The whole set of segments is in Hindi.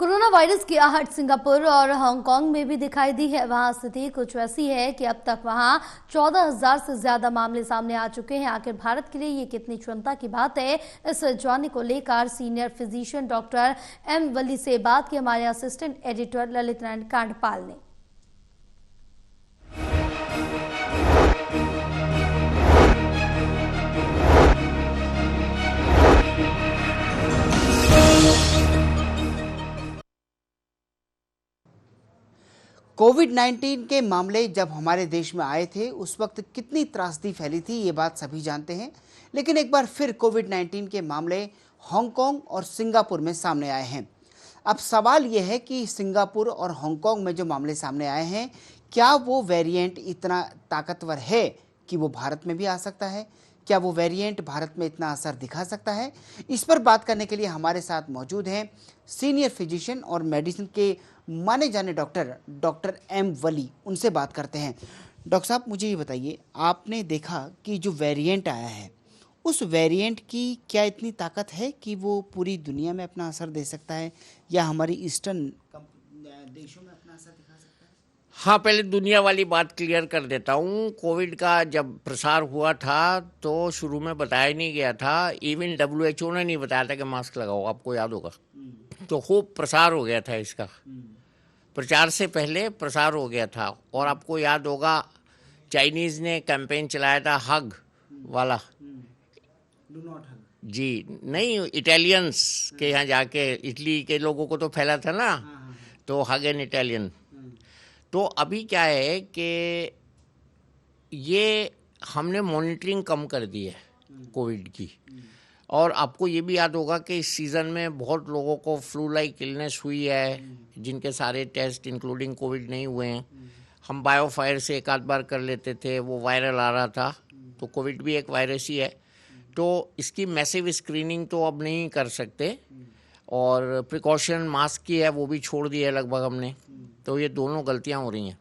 कोरोना वायरस की आहट सिंगापुर और हांगकांग में भी दिखाई दी है। वहां स्थिति कुछ वैसी है कि अब तक वहां 14,000 से ज्यादा मामले सामने आ चुके हैं। आखिर भारत के लिए ये कितनी चिंता की बात है, इस जानने को लेकर सीनियर फिजिशियन डॉक्टर एम वली से बात की हमारे असिस्टेंट एडिटर ललित नारायण कांडपाल ने। कोविड-19 के मामले जब हमारे देश में आए थे उस वक्त कितनी त्रासदी फैली थी ये बात सभी जानते हैं। लेकिन एक बार फिर कोविड-19 के मामले हांगकांग और सिंगापुर में सामने आए हैं। अब सवाल यह है कि सिंगापुर और हांगकांग में जो मामले सामने आए हैं, क्या वो वेरिएंट इतना ताकतवर है कि वो भारत में भी आ सकता है? क्या वो वेरिएंट भारत में इतना असर दिखा सकता है? इस पर बात करने के लिए हमारे साथ मौजूद हैं सीनियर फिजिशियन और मेडिसिन के माने जाने डॉक्टर एम वली। उनसे बात करते हैं। डॉक्टर साहब, मुझे ये बताइए, आपने देखा कि जो वेरिएंट आया है उस वेरिएंट की क्या इतनी ताकत है कि वो पूरी दुनिया में अपना असर दे सकता है या हमारी ईस्टर्न देशों में अपना असर दिखा सकता है? हाँ, पहले दुनिया वाली बात क्लियर कर देता हूँ। कोविड का जब प्रसार हुआ था तो शुरू में बताया नहीं गया था। इवन WHO ने नहीं बताया था कि मास्क लगाओ, आपको याद होगा। तो खूब प्रसार हो गया था इसका। प्रचार से पहले प्रसार हो गया था। और आपको याद होगा चाइनीज़ ने कैंपेन चलाया था हग वाला। डू नॉट हग। जी नहीं, इटालियंस के यहाँ जाके इटली के लोगों को तो फैला था ना, तो हग एन इटालियन। तो अभी क्या है कि ये हमने मॉनिटरिंग कम कर दी है कोविड की। और आपको ये भी याद होगा कि इस सीज़न में बहुत लोगों को फ्लू लाइक इलनेस हुई है, जिनके सारे टेस्ट इंक्लूडिंग कोविड नहीं हुए हैं। हम बायोफायर से एक आध बार कर लेते थे, वो वायरल आ रहा था। तो कोविड भी एक वायरस ही है। तो इसकी मैसिव स्क्रीनिंग तो अब नहीं कर सकते। और प्रिकॉशन मास्क की है वो भी छोड़ दी है लगभग हमने। तो ये दोनों गलतियां हो रही हैं।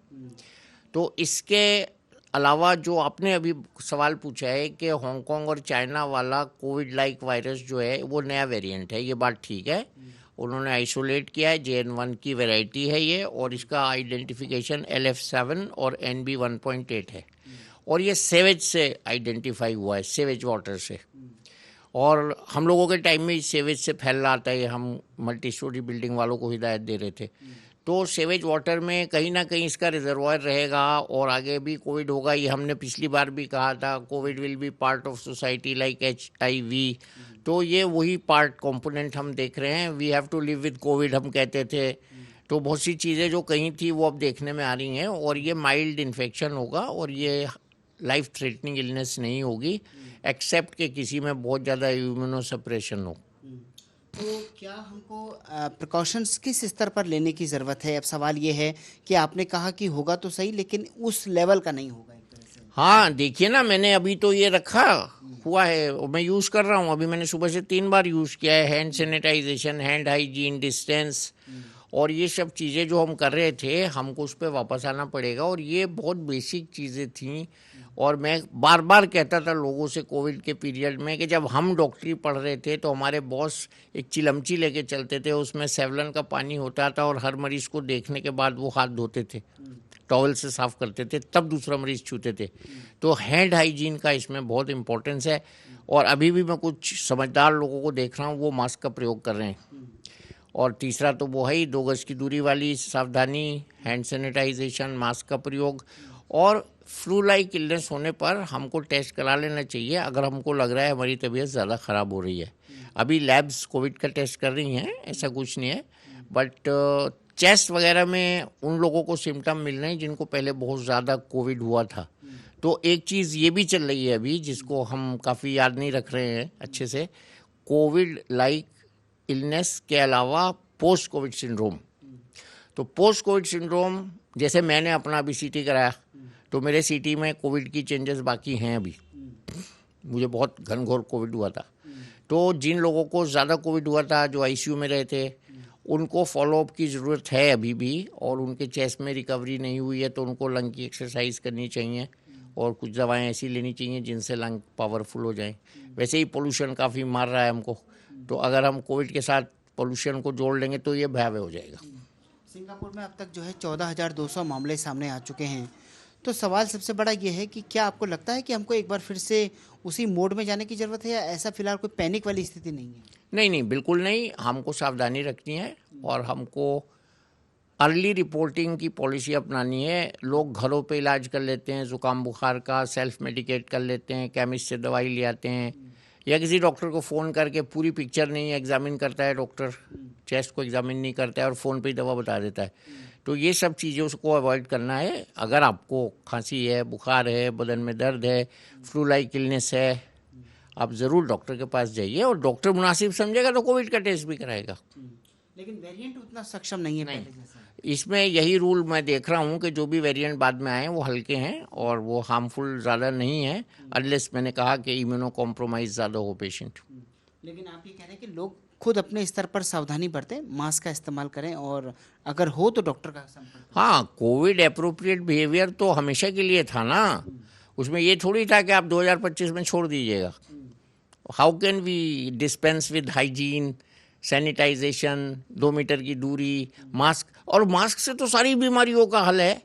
तो इसके अलावा जो आपने अभी सवाल पूछा है कि हांगकांग और चाइना वाला कोविड लाइक वायरस जो है वो नया वेरिएंट है, ये बात ठीक है। उन्होंने आइसोलेट किया है, JN1 की वैरायटी है ये, और इसका आइडेंटिफिकेशन LF7 और NB1.8 है। और ये सेवेज से आइडेंटिफाई हुआ है, सेवेज वाटर से। और हम लोगों के टाइम में सेवेज से फैल रहा था, ये हम मल्टी स्टोरी बिल्डिंग वालों को हिदायत दे रहे थे। तो सेवेज वाटर में कहीं ना कहीं इसका रिजर्वायर रहेगा और आगे भी कोविड होगा। ये हमने पिछली बार भी कहा था, Covid will be part of society like HIV। तो ये वही पार्ट कंपोनेंट हम देख रहे हैं। We have to live with COVID हम कहते थे। तो बहुत सी चीज़ें जो कहीं थी वो अब देखने में आ रही हैं। और ये माइल्ड इन्फेक्शन होगा और ये लाइफ थ्रेटनिंग इलनेस नहीं होगी, एक्सेप्ट कि किसी में बहुत ज़्यादा इम्यूनो सप्रेशन हो। तो क्या हमको प्रिकॉशंस किस स्तर पर लेने की ज़रूरत है? अब सवाल ये है कि आपने कहा कि होगा तो सही, लेकिन उस लेवल का नहीं होगा एक तरह से। हाँ, देखिए ना, मैंने अभी तो ये रखा हुआ है और मैं यूज़ कर रहा हूँ। अभी मैंने सुबह से 3 बार यूज़ किया है। Hand sanitization, hand hygiene, distance, और ये सब चीज़ें जो हम कर रहे थे, हमको उस पर वापस आना पड़ेगा। और ये बहुत बेसिक चीज़ें थी। और मैं बार बार कहता था लोगों से कोविड के पीरियड में कि जब हम डॉक्टरी पढ़ रहे थे तो हमारे बॉस एक चिलमची लेके चलते थे, उसमें सेवलन का पानी होता था और हर मरीज़ को देखने के बाद वो हाथ धोते थे, टॉवल से साफ़ करते थे, तब दूसरा मरीज़ छूते थे। तो हैंड हाइजीन का इसमें बहुत इम्पोर्टेंस है। और अभी भी मैं कुछ समझदार लोगों को देख रहा हूँ वो मास्क का प्रयोग कर रहे हैं। और तीसरा तो वो है ही 2 गज की दूरी वाली सावधानी, हैंड सैनिटाइजेशन, मास्क का प्रयोग। और फ्लू लाइक इलनेस होने पर हमको टेस्ट करा लेना चाहिए अगर हमको लग रहा है हमारी तबीयत ज़्यादा ख़राब हो रही है। अभी लैब्स कोविड का टेस्ट कर रही हैं, ऐसा कुछ नहीं है। बट चेस्ट वगैरह में उन लोगों को सिम्टम मिल रहे हैं जिनको पहले बहुत ज़्यादा कोविड हुआ था। तो एक चीज़ ये भी चल रही है अभी, जिसको हम काफ़ी याद नहीं रख रहे हैं अच्छे से, कोविड लाइक इलनेस के अलावा पोस्ट कोविड सिंड्रोम। तो पोस्ट कोविड सिंड्रोम, जैसे मैंने अपना अभी CT कराया, तो मेरे CT में कोविड की चेंजेस बाकी हैं अभी। मुझे बहुत घनघोर कोविड हुआ था। तो जिन लोगों को ज़्यादा कोविड हुआ था, जो ICU में रहे थे, उनको फॉलोअप की ज़रूरत है अभी भी। और उनके चेस्ट में रिकवरी नहीं हुई है तो उनको लंग की एक्सरसाइज करनी चाहिए और कुछ दवाएं ऐसी लेनी चाहिए जिनसे लंग पावरफुल हो जाएं। वैसे ही पोल्यूशन काफ़ी मार रहा है हमको, तो अगर हम कोविड के साथ पोल्यूशन को जोड़ लेंगे तो ये भयावह हो जाएगा। सिंगापुर में अब तक जो है 14,200 मामले सामने आ चुके हैं। तो सवाल सबसे बड़ा ये है कि क्या आपको लगता है कि हमको एक बार फिर से उसी मोड में जाने की ज़रूरत है, या ऐसा फिलहाल कोई पैनिक वाली स्थिति नहीं है? नहीं, बिल्कुल नहीं। हमको सावधानी रखनी है और हमको अर्ली रिपोर्टिंग की पॉलिसी अपनानी है। लोग घरों पे इलाज कर लेते हैं, ज़ुकाम बुखार का सेल्फ मेडिकेट कर लेते हैं, केमिस्ट से दवाई ले आते हैं, या किसी डॉक्टर को फ़ोन करके पूरी पिक्चर नहीं एग्जामिन करता है डॉक्टर, चेस्ट को एग्जामिन नहीं करता है और फ़ोन पे ही दवा बता देता है। तो ये सब चीज़ों को अवॉइड करना है। अगर आपको खांसी है, बुखार है, बदन में दर्द है, फ्लू लाइक इलनेस है, आप ज़रूर डॉक्टर के पास जाइए और डॉक्टर मुनासिब समझेगा तो कोविड का टेस्ट भी कराएगा। लेकिन वेरिएंट उतना सक्षम नहीं है पहले जैसा। इसमें यही रूल मैं देख रहा हूँ कि जो भी वेरिएंट बाद में आए वो हल्के हैं और वो हार्मफुल ज़्यादा नहीं है, अनलेस मैंने कहा कि इम्यूनो कॉम्प्रोमाइज़ ज़्यादा हो पेशेंट। लेकिन आप ये कह रहे हैं कि लोग खुद अपने स्तर पर सावधानी बरतें, मास्क का इस्तेमाल करें और अगर हो तो डॉक्टर का संपर्क। हाँ, कोविड एप्रोप्रिएट बिहेवियर तो हमेशा के लिए था ना, उसमें ये थोड़ी था कि आप 2025 में छोड़ दीजिएगा। How can we dispense with hygiene, sanitization, 2 metre की दूरी, मास्क, और मास्क से तो सारी बीमारियों का हल है।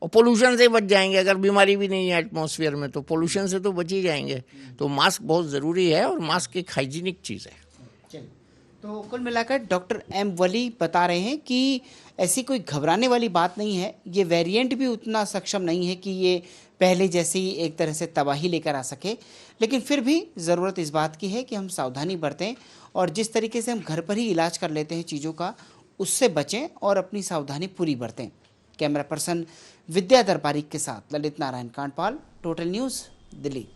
और पोल्यूशन से बच जाएंगे, अगर बीमारी भी नहीं है एटमॉस्फेयर में तो पोल्यूशन से तो बच ही जाएंगे। तो मास्क बहुत ज़रूरी है और मास्क एक हाइजीनिक चीज़ है। तो कुल मिलाकर डॉक्टर एम वली बता रहे हैं कि ऐसी कोई घबराने वाली बात नहीं है। ये वेरिएंट भी उतना सक्षम नहीं है कि ये पहले जैसे ही एक तरह से तबाही लेकर आ सके, लेकिन फिर भी ज़रूरत इस बात की है कि हम सावधानी बरतें और जिस तरीके से हम घर पर ही इलाज कर लेते हैं चीज़ों का, उससे बचें और अपनी सावधानी पूरी बरतें। कैमरा पर्सन विद्या दरबारी के साथ ललित नारायण कांडपाल, टोटल न्यूज़, दिल्ली।